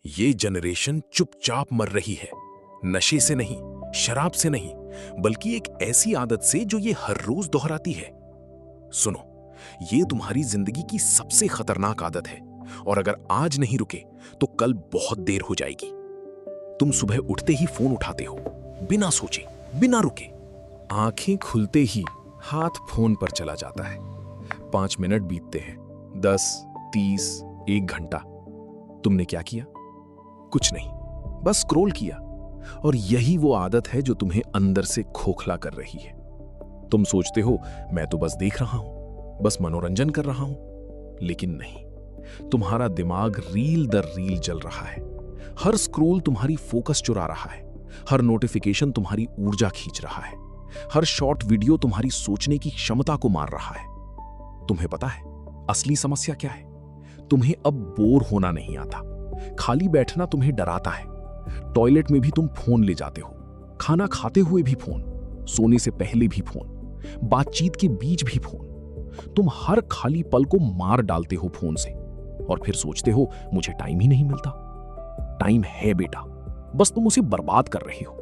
ये जनरेशन चुपचाप मर रही है, नशे से नहीं, शराब से नहीं, बल्कि एक ऐसी आदत से जो ये हर रोज दोहराती है। सुनो, ये तुम्हारी जिंदगी की सबसे खतरनाक आदत है और अगर आज नहीं रुके तो कल बहुत देर हो जाएगी। तुम सुबह उठते ही फोन उठाते हो, बिना सोचे, बिना रुके। आंखें खुलते ही हाथ फोन पर चला जाता है। 5 मिनट बीतते हैं, 10, 30, 1 घंटा। तुमने क्या किया? कुछ नहीं, बस स्क्रॉल किया। और यही वो आदत है जो तुम्हें अंदर से खोखला कर रही है। तुम सोचते हो मैं तो बस देख रहा हूं, बस मनोरंजन कर रहा हूं, लेकिन नहीं, तुम्हारा दिमाग रील दर रील जल रहा है। हर स्क्रॉल तुम्हारी फोकस चुरा रहा है, हर नोटिफिकेशन तुम्हारी ऊर्जा खींच रहा है, हर शॉर्ट वीडियो तुम्हारी सोचने की क्षमता को मार रहा है। तुम्हें पता है असली समस्या क्या है? तुम्हें अब बोर होना नहीं आता, खाली बैठना तुम्हें डराता है। टॉयलेट में भी तुम फोन ले जाते हो, खाना खाते हुए भी फोन, सोने से पहले भी फोन, बातचीत के बीच भी फोन। तुम हर खाली पल को मार डालते हो फोन से और फिर सोचते हो मुझे टाइम ही नहीं मिलता। टाइम है बेटा, बस तुम उसे बर्बाद कर रहे हो।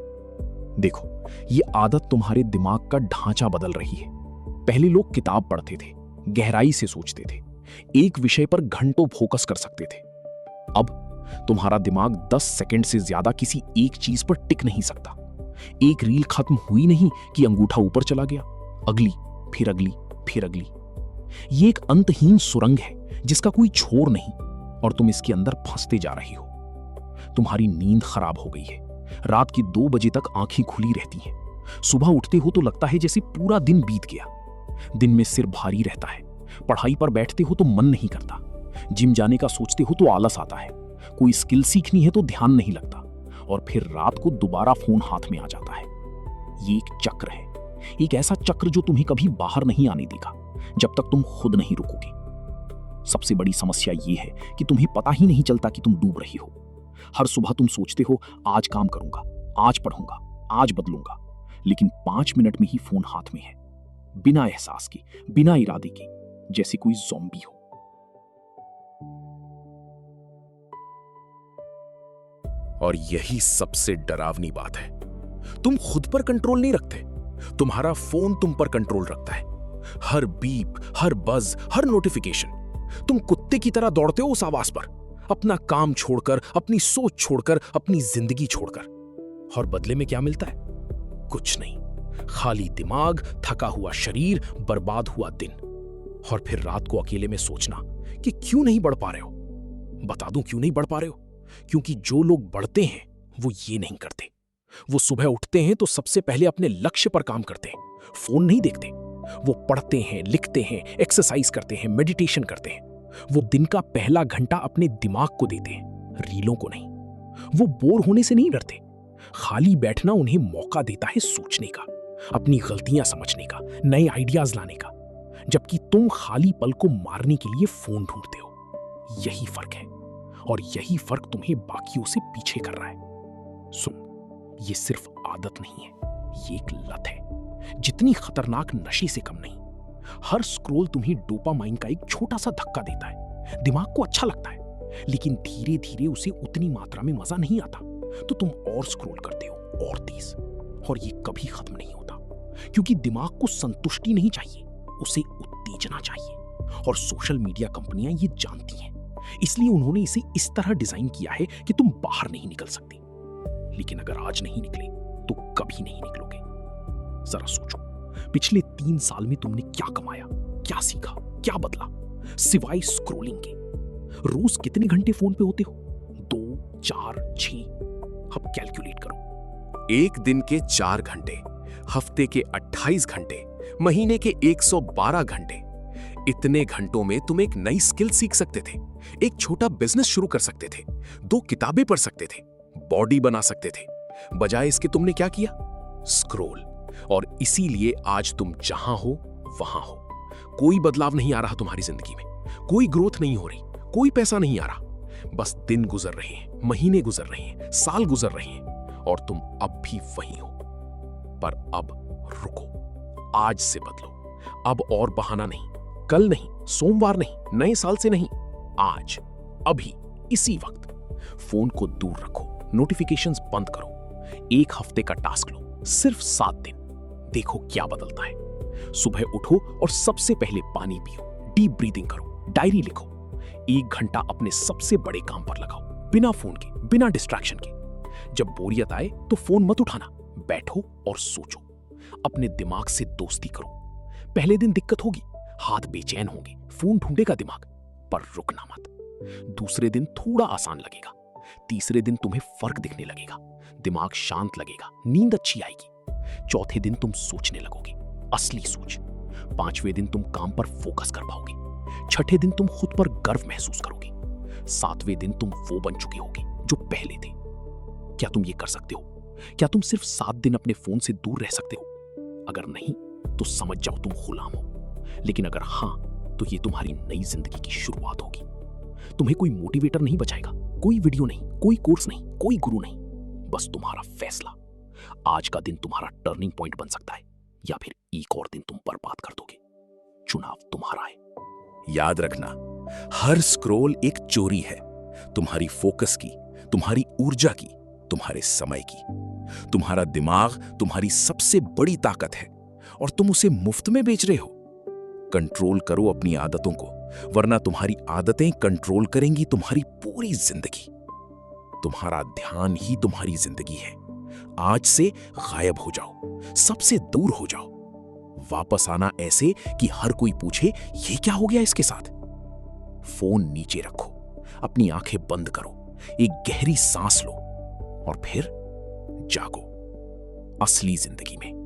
देखो, ये आदत तुम्हारे दिमाग का ढांचा बदल रही है। पहले लोग किताब पढ़ते थे, गहराई से सोचते थे, एक विषय पर घंटों फोकस कर सकते थे। अब तुम्हारा दिमाग 10 सेकंड से ज्यादा किसी एक चीज पर टिक नहीं सकता। एक रील खत्म हुई नहीं कि अंगूठा ऊपर चला गया, अगली, फिर अगली, फिर अगली। ये एक अंतहीन सुरंग है जिसका कोई छोर नहीं और तुम इसके अंदर फंसते जा रही हो। तुम्हारी नींद खराब हो गई है, रात की 2 बजे तक आंखें खुली रहती हैं। सुबह उठते हो तो लगता है जैसे पूरा दिन बीत गया। दिन में सिर भारी रहता है, पढ़ाई पर बैठते हो तो मन नहीं करता, जिम जाने का सोचते हो तो आलस आता है, कोई स्किल सीखनी है तो ध्यान नहीं लगता और फिर रात को दोबारा फोन हाथ में आ जाता है। ये एक चक्र है, एक ऐसा चक्र जो तुम्हें कभी बाहर नहीं आने देगा जब तक तुम खुद नहीं रुकोगे। सबसे बड़ी समस्या ये है कि तुम्हें पता ही नहीं चलता कि तुम डूब रही हो। हर सुबह तुम सोचते हो आज काम करूंगा, आज पढ़ूंगा, आज बदलूंगा, लेकिन 5 मिनट में ही फोन हाथ में है, बिना एहसास के, बिना इरादे के, जैसे कोई ज़ॉम्बी हो। और यही सबसे डरावनी बात है, तुम खुद पर कंट्रोल नहीं रखते, तुम्हारा फोन तुम पर कंट्रोल रखता है। हर बीप, हर बज, हर नोटिफिकेशन, तुम कुत्ते की तरह दौड़ते हो उस आवाज पर, अपना काम छोड़कर, अपनी सोच छोड़कर, अपनी जिंदगी छोड़कर। और बदले में क्या मिलता है? कुछ नहीं, खाली दिमाग, थका हुआ शरीर, बर्बाद हुआ दिन। और फिर रात को अकेले में सोचना कि क्यों नहीं बढ़ पा रहे हो। बता दूं क्यों नहीं बढ़ पा रहे हो? क्योंकि जो लोग बढ़ते हैं वो ये नहीं करते। वो सुबह उठते हैं तो सबसे पहले अपने लक्ष्य पर काम करते हैं, फोन नहीं देखते। वो पढ़ते हैं, लिखते हैं, एक्सरसाइज करते हैं, मेडिटेशन करते हैं। वो दिन का पहला घंटा अपने दिमाग को देते हैं, रीलों को नहीं। वो बोर होने से नहीं डरते, खाली बैठना उन्हें मौका देता है सोचने का, अपनी गलतियां समझने का, नए आइडियाज लाने का, जबकि तुम खाली पल को मारने के लिए फोन ढूंढते हो। यही फर्क है और यही फर्क तुम्हें बाकियों से पीछे कर रहा है। सुन, ये सिर्फ आदत नहीं है, ये एक लत है, जितनी खतरनाक नशे से कम नहीं। हर स्क्रॉल तुम्हें डोपामाइन का एक छोटा सा धक्का देता है, दिमाग को अच्छा लगता है, लेकिन धीरे धीरे उसे उतनी मात्रा में मजा नहीं आता, तो तुम और स्क्रॉल करते हो, और तेज। और ये कभी खत्म नहीं होता, क्योंकि दिमाग को संतुष्टि नहीं चाहिए, उसे उत्तेजना चाहिए। और सोशल मीडिया कंपनियां ये जानती हैं, इसलिए उन्होंने इसे इस तरह डिजाइन किया है कि तुम बाहर नहीं निकल सकते। लेकिन अगर आज नहीं निकले तो कभी नहीं निकलोगे। जरा सोचो, पिछले 3 साल में तुमने क्या कमाया, क्या सीखा, क्या बदला, सिवाय स्क्रॉलिंग के? रोज कितने घंटे फोन पे होते हो? 2, 4, 6? अब कैलकुलेट करो। एक दिन के 4 घंटे, हफ्ते के 28 घंटे, महीने के 112 घंटे। इतने घंटों में तुम एक नई स्किल सीख सकते थे, एक छोटा बिजनेस शुरू कर सकते थे, 2 किताबें पढ़ सकते थे, बॉडी बना सकते थे। बजाय इसके तुमने क्या किया? स्क्रॉल। और इसीलिए आज तुम जहां हो वहां हो। कोई बदलाव नहीं आ रहा तुम्हारी जिंदगी में, कोई ग्रोथ नहीं हो रही, कोई पैसा नहीं आ रहा। बस दिन गुजर रहे हैं, महीने गुजर रहे हैं, साल गुजर रहे हैं और तुम अब भी वहीं हो। पर अब रुको, आज से बदलो। अब और बहाना नहीं, कल नहीं, सोमवार नहीं, नए साल से नहीं, आज, अभी, इसी वक्त। फोन को दूर रखो, नोटिफिकेशंस बंद करो। 1 हफ्ते का टास्क लो, सिर्फ 7 दिन। देखो क्या बदलता है। सुबह उठो और सबसे पहले पानी पियो, डीप ब्रीदिंग करो, डायरी लिखो। 1 घंटा अपने सबसे बड़े काम पर लगाओ, बिना फोन के, बिना डिस्ट्रैक्शन के। जब बोरियत आए तो फोन मत उठाना, बैठो और सोचो। अपने दिमाग से दोस्ती करो। पहले दिन दिक्कत होगी, हाथ बेचैन होंगे, फोन ढूंढेगा दिमाग, पर रुकना मत। दूसरे दिन थोड़ा आसान लगेगा, तीसरे दिन तुम्हें फर्क दिखने लगेगा, दिमाग शांत लगेगा, नींद अच्छी आएगी। चौथे दिन तुम सोचने लगोगे, असली सोच। 5वें दिन तुम काम पर फोकस कर पाओगे। 6ठे दिन तुम खुद पर गर्व महसूस करोगे। 7वें दिन तुम वो बन चुके होगे जो पहले थे। क्या तुम ये कर सकते हो? क्या तुम सिर्फ 7 दिन अपने फोन से दूर रह सकते हो? अगर नहीं तो समझ जाओ तुम गुलाम हो, लेकिन अगर हां तो ये तुम्हारी नई जिंदगी की शुरुआत होगी। तुम्हें कोई मोटिवेटर नहीं बचाएगा, कोई वीडियो नहीं, कोई कोर्स नहीं, कोई गुरु नहीं, बस तुम्हारा फैसला। आज का दिन तुम्हारा टर्निंग पॉइंट बन सकता है, या फिर एक और दिन तुम बर्बाद कर दोगे। चुनाव तुम्हारा है। याद रखना, हर स्क्रॉल एक चोरी है, तुम्हारी फोकस की, तुम्हारी ऊर्जा की, तुम्हारे समय की। तुम्हारा दिमाग तुम्हारी सबसे बड़ी ताकत है और तुम उसे मुफ्त में बेच रहे हो। कंट्रोल करो अपनी आदतों को, वरना तुम्हारी आदतें कंट्रोल करेंगी तुम्हारी पूरी जिंदगी। तुम्हारा ध्यान ही तुम्हारी जिंदगी है। आज से गायब हो जाओ, सबसे दूर हो जाओ। वापस आना ऐसे कि हर कोई पूछे ये क्या हो गया इसके साथ। फोन नीचे रखो, अपनी आंखें बंद करो, एक गहरी सांस लो और फिर जागो असली जिंदगी में।